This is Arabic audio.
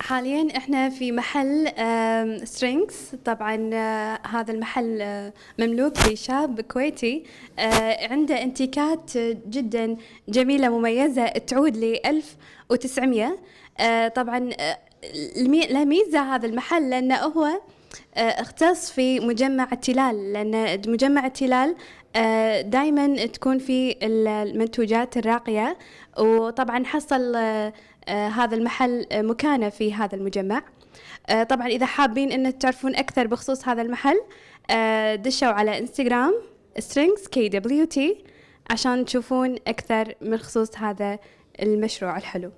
حاليا احنا في محل سترينجز. طبعا هذا المحل مملوك بشاب كويتي عنده انتيكات جدا جميلة مميزة تعود ل 1900. طبعا له ميزة هذا المحل لأنه هو اختص في مجمع التلال، لأن مجمع التلال دائما تكون في المنتوجات الراقية، وطبعا حصل هذا المحل مكانه في هذا المجمع. طبعا إذا حابين أن تعرفون أكثر بخصوص هذا المحل دشوا على انستغرام strings KWT عشان تشوفون أكثر من خصوص هذا المشروع الحلو.